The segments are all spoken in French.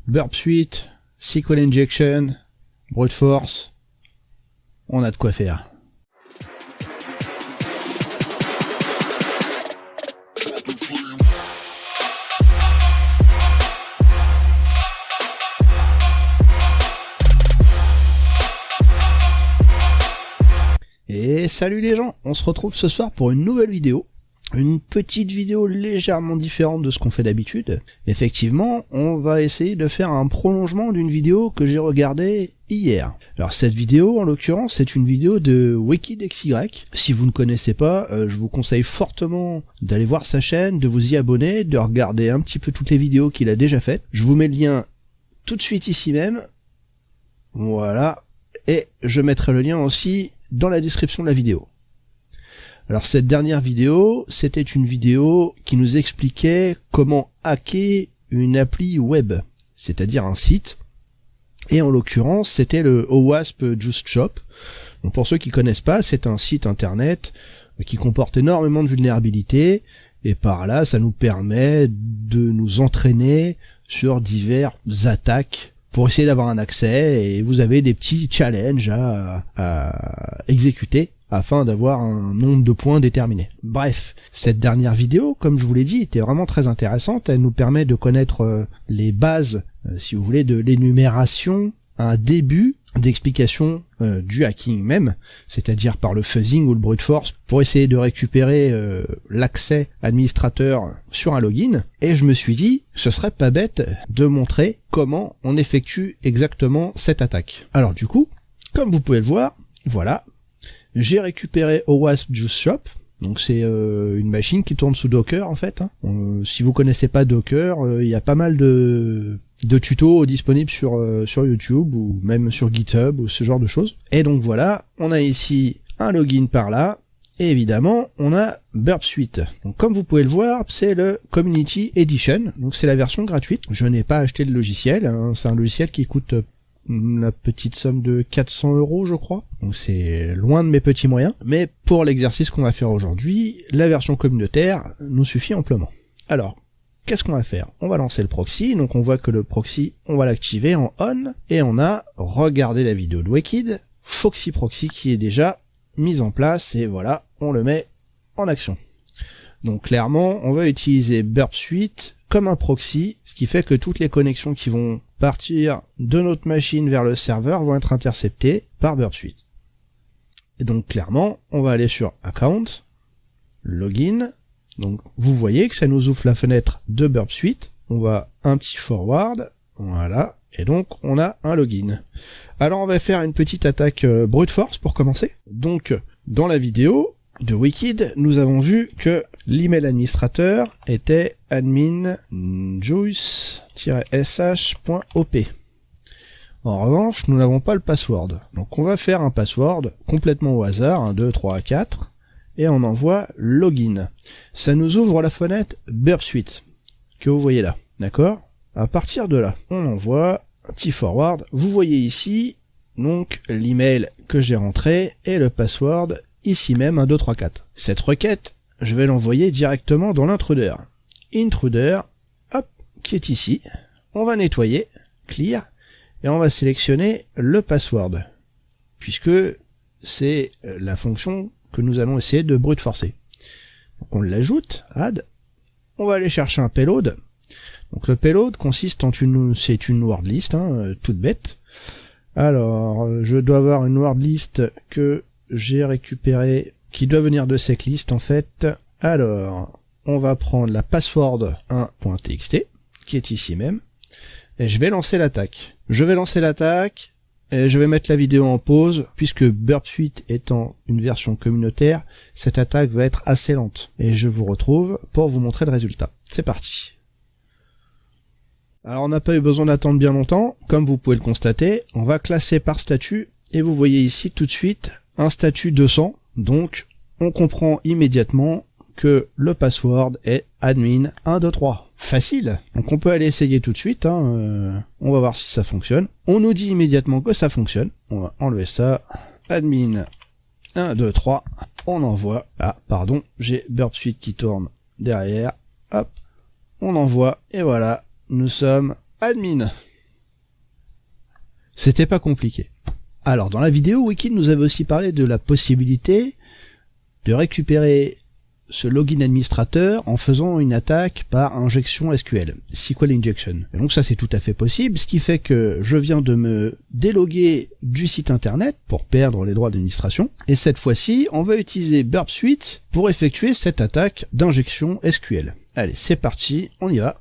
Burp Suite, SQL Injection, Brute Force, on a de quoi faire. Et salut les gens, on se retrouve ce soir pour une nouvelle vidéo. Une petite vidéo légèrement différente de ce qu'on fait d'habitude. Effectivement, on va essayer de faire un prolongement d'une vidéo que j'ai regardée hier. Alors cette vidéo, en l'occurrence, c'est une vidéo de WickedXY. Si vous ne connaissez pas, je vous conseille fortement d'aller voir sa chaîne, de vous y abonner, de regarder un petit peu toutes les vidéos qu'il a déjà faites. Je vous mets le lien tout de suite ici même. Voilà. Et je mettrai le lien aussi dans la description de la vidéo. Alors cette dernière vidéo, c'était une vidéo qui nous expliquait comment hacker une appli web, c'est-à-dire un site. Et en l'occurrence, c'était le OWASP Just Shop. Donc pour ceux qui connaissent pas, c'est un site internet qui comporte énormément de vulnérabilités. Et par là, ça nous permet de nous entraîner sur diverses attaques pour essayer d'avoir un accès, et vous avez des petits challenges à exécuter afin d'avoir un nombre de points déterminé. Bref, cette dernière vidéo, comme je vous l'ai dit, était vraiment très intéressante. Elle nous permet de connaître les bases, si vous voulez, de l'énumération, un début d'explication du hacking même, c'est-à-dire par le fuzzing ou le brute force, pour essayer de récupérer l'accès administrateur sur un login. Et je me suis dit, ce serait pas bête de montrer comment on effectue exactement cette attaque. Alors du coup, comme vous pouvez le voir, voilà, j'ai récupéré OWASP Just Shop. Donc c'est une machine qui tourne sous Docker en fait. Si vous connaissez pas Docker, il y a pas mal de tutos disponibles sur YouTube ou même sur GitHub ou ce genre de choses. Et donc voilà, on a ici un login par là, et évidemment on a Burp Suite. Donc comme vous pouvez le voir, c'est le Community Edition, donc c'est la version gratuite. Je n'ai pas acheté le logiciel, hein. C'est un logiciel qui coûte la petite somme de 400 € je crois, donc c'est loin de mes petits moyens, mais pour l'exercice qu'on va faire aujourd'hui, la version communautaire nous suffit amplement. Alors, qu'est-ce qu'on va faire? On va lancer le proxy, donc on voit que le proxy, on va l'activer en on, et on a regardé la vidéo de Wicked, Foxy Proxy qui est déjà mise en place, et voilà, on le met en action. Donc clairement, on va utiliser Burp Suite comme un proxy, ce qui fait que toutes les connexions qui vont partir de notre machine vers le serveur vont être interceptées par Burp Suite. Et donc clairement, on va aller sur Account, Login. Donc vous voyez que ça nous ouvre la fenêtre de Burp Suite. On va un petit forward, voilà, et donc on a un login. Alors on va faire une petite attaque brute force pour commencer. Donc dans la vidéo de Wicked, nous avons vu que l'email administrateur était admin.juice-sh.op. En revanche, nous n'avons pas le password. Donc on va faire un password complètement au hasard, 1, 2, 3, 4, et on envoie login. Ça nous ouvre la fenêtre Burp Suite, que vous voyez là, d'accord? À partir de là, on envoie un petit forward. Vous voyez ici, donc, l'email que j'ai rentré et le password ici même, 1, 2, 3, 4. Cette requête, je vais l'envoyer directement dans l'intruder. Intruder, hop, qui est ici. On va nettoyer, clear, et on va sélectionner le password, puisque c'est la fonction que nous allons essayer de brute forcer. Donc on l'ajoute, add, on va aller chercher un payload. Donc le payload consiste en c'est une word list, toute bête. Alors, je dois avoir une word list que j'ai récupérée, qui doit venir de setlist en fait. Alors, on va prendre la password 1.txt, qui est ici même, et je vais lancer l'attaque. Et je vais mettre la vidéo en pause, puisque Burp Suite étant une version communautaire, cette attaque va être assez lente. Et je vous retrouve pour vous montrer le résultat. C'est parti. Alors on n'a pas eu besoin d'attendre bien longtemps, comme vous pouvez le constater, on va classer par statut, et vous voyez ici tout de suite un statut 200, donc on comprend immédiatement que le password est admin123. Facile. Donc on peut aller essayer tout de suite, on va voir si ça fonctionne. On nous dit immédiatement que ça fonctionne. On va enlever ça. Admin123. On envoie. Ah, pardon, j'ai Burp Suite qui tourne derrière. Hop. On envoie. Et voilà. Nous sommes admin. C'était pas compliqué. Alors dans la vidéo, Wicked nous avait aussi parlé de la possibilité de récupérer ce login administrateur en faisant une attaque par injection SQL, SQL Injection. Et donc ça c'est tout à fait possible, ce qui fait que je viens de me déloguer du site internet pour perdre les droits d'administration, et cette fois-ci on va utiliser Burp Suite pour effectuer cette attaque d'injection SQL. Allez, c'est parti, on y va.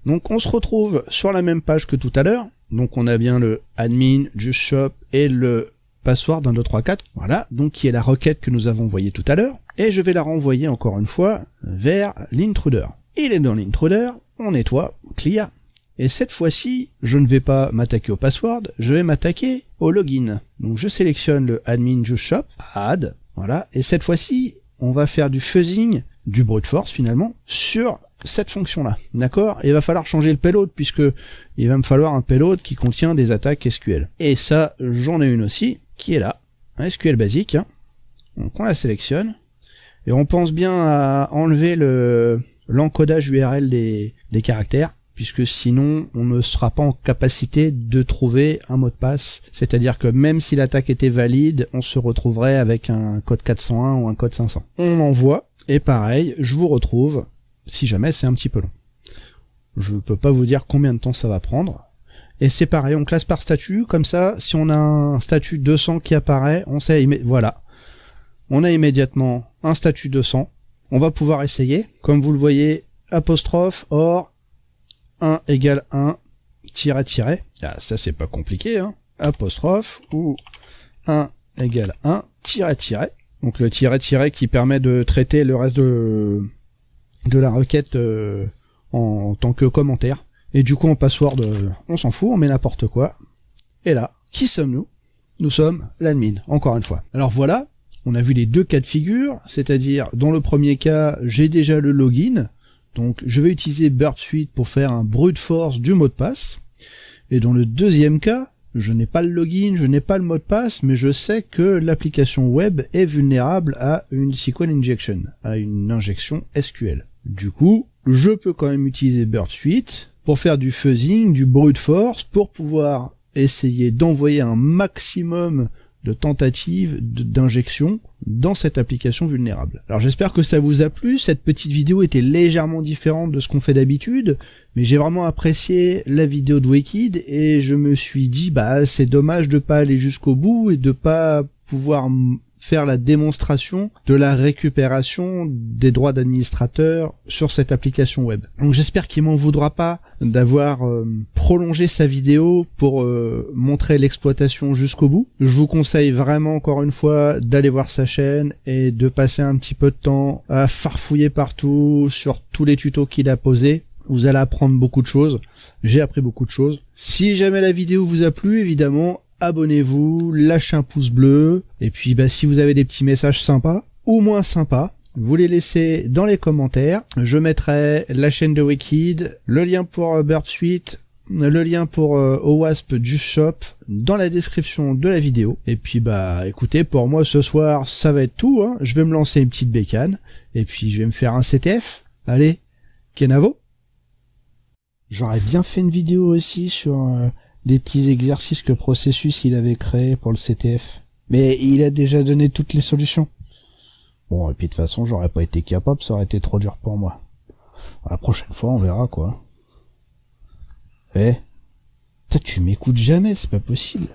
Donc on se retrouve sur la même page que tout à l'heure, donc on a bien le admin, du shop et le password 1, 2, 3, 4, voilà, donc qui est la requête que nous avons envoyée tout à l'heure, et je vais la renvoyer encore une fois vers l'intruder. Il est dans l'intruder, on nettoie, clear, et cette fois-ci, je ne vais pas m'attaquer au password, je vais m'attaquer au login. Donc je sélectionne le admin juice shop, add, voilà, et cette fois-ci, on va faire du fuzzing, du brute force finalement, sur cette fonction-là, d'accord? Et il va falloir changer le payload, puisque il va me falloir un payload qui contient des attaques SQL. Et ça, j'en ai une aussi, qui est là, un SQL basique, hein. Donc on la sélectionne, et on pense bien à enlever l'encodage URL des caractères, puisque sinon on ne sera pas en capacité de trouver un mot de passe, c'est-à-dire que même si l'attaque était valide, on se retrouverait avec un code 401 ou un code 500. On envoie, et pareil, je vous retrouve, si jamais c'est un petit peu long. Je peux pas vous dire combien de temps ça va prendre. Et c'est pareil, on classe par statut, comme ça, si on a un statut 200 qui apparaît, on sait, voilà. On a immédiatement un statut 200. On va pouvoir essayer. Comme vous le voyez, apostrophe, or, 1 égale 1, tiret, tiret. Ah, ça c'est pas compliqué, hein. Apostrophe, ou 1 égale 1, tiret, tiret. Donc le tiret, tiret qui permet de traiter le reste de la requête en tant que commentaire. Et du coup en password, on s'en fout, on met n'importe quoi. Et là, qui sommes-nous? Nous sommes l'admin, encore une fois. Alors voilà, on a vu les deux cas de figure, c'est-à-dire dans le premier cas, j'ai déjà le login, donc je vais utiliser Burp Suite pour faire un brute force du mot de passe. Et dans le deuxième cas, je n'ai pas le login, je n'ai pas le mot de passe, mais je sais que l'application web est vulnérable à une SQL injection, à une injection SQL. Du coup, je peux quand même utiliser Burp Suite pour faire du fuzzing, du brute force, pour pouvoir essayer d'envoyer un maximum de tentatives d'injection dans cette application vulnérable. Alors j'espère que ça vous a plu, cette petite vidéo était légèrement différente de ce qu'on fait d'habitude, mais j'ai vraiment apprécié la vidéo de Wicked et je me suis dit bah c'est dommage de pas aller jusqu'au bout et de pas pouvoir faire la démonstration de la récupération des droits d'administrateur sur cette application web. Donc j'espère qu'il m'en voudra pas d'avoir prolongé sa vidéo pour montrer l'exploitation jusqu'au bout. Je vous conseille vraiment encore une fois d'aller voir sa chaîne et de passer un petit peu de temps à farfouiller partout sur tous les tutos qu'il a posés. Vous allez apprendre beaucoup de choses. J'ai appris beaucoup de choses. Si jamais la vidéo vous a plu, évidemment, abonnez-vous, lâchez un pouce bleu, et puis bah, si vous avez des petits messages sympas, ou moins sympas, vous les laissez dans les commentaires. Je mettrai la chaîne de Wicked, le lien pour Burp Suite, le lien pour OWASP du shop dans la description de la vidéo. Et puis bah écoutez, pour moi ce soir ça va être tout, hein. Je vais me lancer une petite bécane, et puis je vais me faire un CTF. Allez, Kenavo. J'aurais bien fait une vidéo aussi sur les petits exercices que Processus il avait créés pour le CTF. Mais il a déjà donné toutes les solutions. Bon, et puis de toute façon, j'aurais pas été capable, ça aurait été trop dur pour moi. La prochaine fois, on verra, quoi. Eh, toi, tu m'écoutes jamais, c'est pas possible.